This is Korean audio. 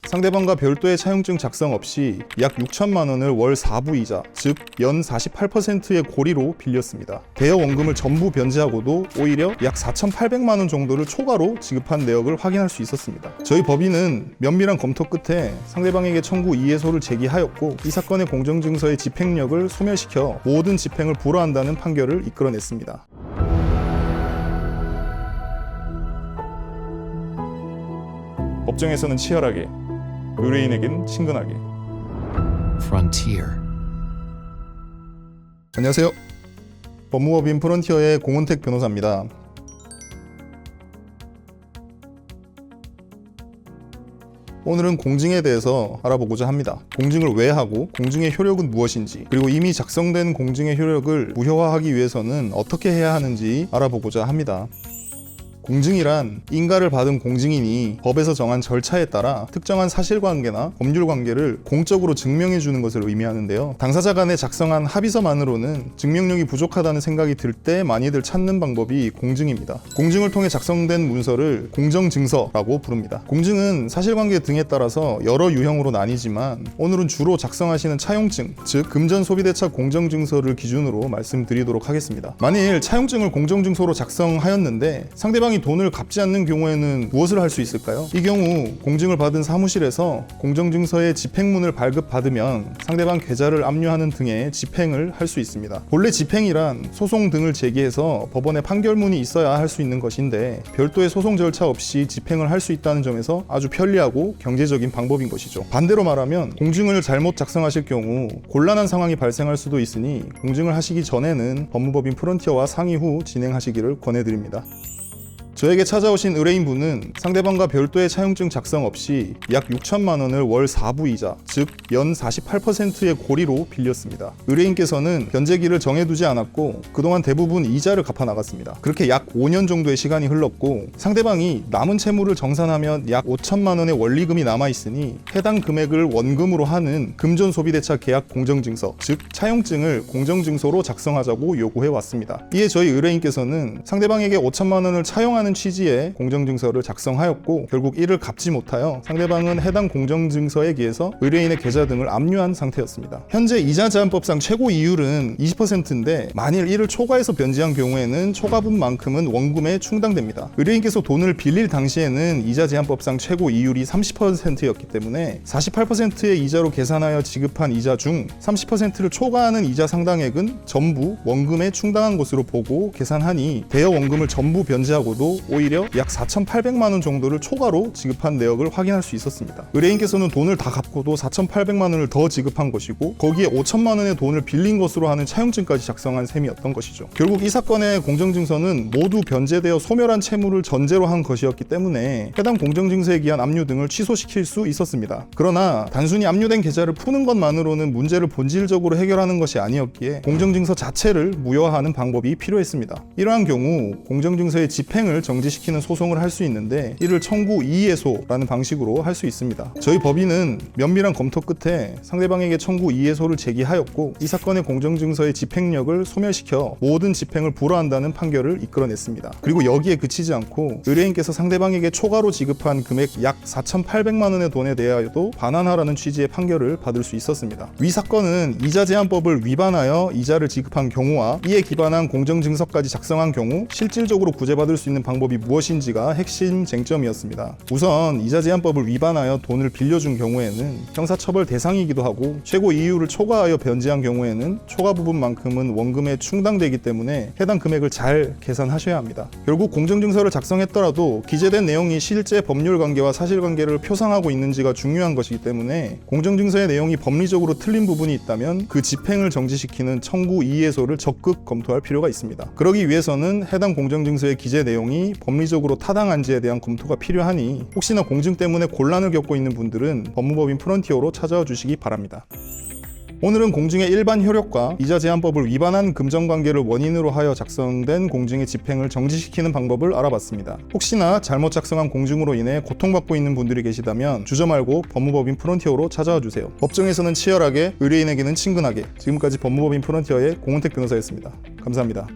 상대방과 별도의 차용증 작성 없이 약 6천만 원을 월 4부이자, 즉 연 48%의 고리로 빌렸습니다. 대여 원금을 전부 변제하고도 오히려 약 4,800만 원 정도를 초과로 지급한 내역을 확인할 수 있었습니다. 저희 법인은 면밀한 검토 끝에 상대방에게 청구 이해소를 제기하였고, 이 사건의 공정증서의 집행력을 소멸시켜 모든 집행을 불허한다는 판결을 이끌어냈습니다. 법정에서는 치열하게, 의뢰인에게는 친근하게. Frontier. 안녕하세요. 법무법인 프론티어의 공은택 변호사입니다. 오늘은 공증에 대해서 알아보고자 합니다. 공증을 왜 하고, 공증의 효력은 무엇인지, 그리고 이미 작성된 공증의 효력을 무효화하기 위해서는 어떻게 해야 하는지 알아보고자 합니다. 공증이란 인가를 받은 공증인이 법에서 정한 절차에 따라 특정한 사실관계나 법률관계를 공적으로 증명해주는 것을 의미하는데요. 당사자 간에 작성한 합의서만으로는 증명력이 부족하다는 생각이 들 때 많이들 찾는 방법이 공증입니다. 공증을 통해 작성된 문서를 공정증서라고 부릅니다. 공증은 사실관계 등에 따라서 여러 유형으로 나뉘지만 오늘은 주로 작성하시는 차용증, 즉 금전소비대차 공정증서를 기준으로 말씀드리도록 하겠습니다. 만일 차용증을 공정증서로 작성하였는데 상대방이 돈을 갚지 않는 경우에는 무엇을 할 수 있을까요? 이 경우 공증을 받은 사무실에서 공정증서의 집행문을 발급받으면 상대방 계좌를 압류하는 등의 집행을 할 수 있습니다. 본래 집행이란 소송 등을 제기해서 법원에 판결문이 있어야 할 수 있는 것인데 별도의 소송 절차 없이 집행을 할 수 있다는 점에서 아주 편리하고 경제적인 방법인 것이죠. 반대로 말하면 공증을 잘못 작성하실 경우 곤란한 상황이 발생할 수도 있으니 공증을 하시기 전에는 법무법인 프론티어와 상의 후 진행하시기를 권해드립니다. 저에게 찾아오신 의뢰인분은 상대방과 별도의 차용증 작성 없이 약 6천만 원을 월 4부이자, 즉 연 48%의 고리로 빌렸습니다. 의뢰인께서는 변제기를 정해두지 않았고 그동안 대부분 이자를 갚아 나갔습니다. 그렇게 약 5년 정도의 시간이 흘렀고 상대방이 남은 채무를 정산하면 약 5천만 원의 원리금이 남아있으니 해당 금액을 원금으로 하는 금전소비대차 계약 공정증서, 즉 차용증을 공정증서로 작성하자고 요구해왔습니다. 이에 저희 의뢰인께서는 상대방에게 5천만 원을 차용하는 취지의 공정증서를 작성하였고 결국 이를 갚지 못하여 상대방은 해당 공정증서에 기해서 의뢰인의 계좌 등을 압류한 상태였습니다. 현재 이자제한법상 최고 이율은 20%인데 만일 이를 초과해서 변제한 경우에는 초과분만큼은 원금에 충당됩니다. 의뢰인께서 돈을 빌릴 당시에는 이자제한법상 최고 이율이 30%였기 때문에 48%의 이자로 계산하여 지급한 이자 중 30%를 초과하는 이자 상당액은 전부 원금에 충당한 것으로 보고 계산하니 대여 원금을 전부 변제하고도 오히려 약 4,800만 원 정도를 초과로 지급한 내역을 확인할 수 있었습니다. 의뢰인께서는 돈을 다 갚고도 4,800만 원을 더 지급한 것이고 거기에 5천만 원의 돈을 빌린 것으로 하는 차용증까지 작성한 셈이었던 것이죠. 결국 이 사건의 공정증서는 모두 변제되어 소멸한 채무를 전제로 한 것이었기 때문에 해당 공정증서에 기한 압류 등을 취소시킬 수 있었습니다. 그러나 단순히 압류된 계좌를 푸는 것만으로는 문제를 본질적으로 해결하는 것이 아니었기에 공정증서 자체를 무효화하는 방법이 필요했습니다. 이러한 경우 공정증서의 집행을 정지시키는 소송을 할 수 있는데 이를 청구 이의소라는 방식으로 할 수 있습니다. 저희 법인은 면밀한 검토 끝에 상대방에게 청구 이의소를 제기하였고 이 사건의 공정증서의 집행력을 소멸시켜 모든 집행을 불허한다는 판결을 이끌어냈습니다. 그리고 여기에 그치지 않고 의뢰인께서 상대방에게 초과로 지급한 금액 약 4,800만 원의 돈에 대하여도 반환하라는 취지의 판결을 받을 수 있었습니다. 위 사건은 이자제한법을 위반하여 이자를 지급한 경우와 이에 기반한 공정증서까지 작성한 경우 실질적으로 구제받을 수 있는 방법이 무엇인지가 핵심 쟁점이었습니다. 우선 이자제한법을 위반하여 돈을 빌려준 경우에는 형사처벌 대상이기도 하고 최고 이율을 초과하여 변제한 경우에는 초과 부분만큼은 원금에 충당되기 때문에 해당 금액을 잘 계산하셔야 합니다. 결국 공정증서를 작성했더라도 기재된 내용이 실제 법률관계와 사실관계를 표상하고 있는지가 중요한 것이기 때문에 공정증서의 내용이 법리적으로 틀린 부분이 있다면 그 집행을 정지시키는 청구 이의소를 적극 검토할 필요가 있습니다. 그러기 위해서는 해당 공정증서의 기재 내용이 법리적으로 타당한지에 대한 검토가 필요하니 혹시나 공증 때문에 곤란을 겪고 있는 분들은 법무법인 프론티어로 찾아와 주시기 바랍니다. 오늘은 공증의 일반 효력과 이자제한법을 위반한 금전관계를 원인으로 하여 작성된 공증의 집행을 정지시키는 방법을 알아봤습니다. 혹시나 잘못 작성한 공증으로 인해 고통받고 있는 분들이 계시다면 주저 말고 법무법인 프론티어로 찾아와 주세요. 법정에서는 치열하게, 의뢰인에게는 친근하게. 지금까지 법무법인 프론티어의 공은택 변호사였습니다. 감사합니다.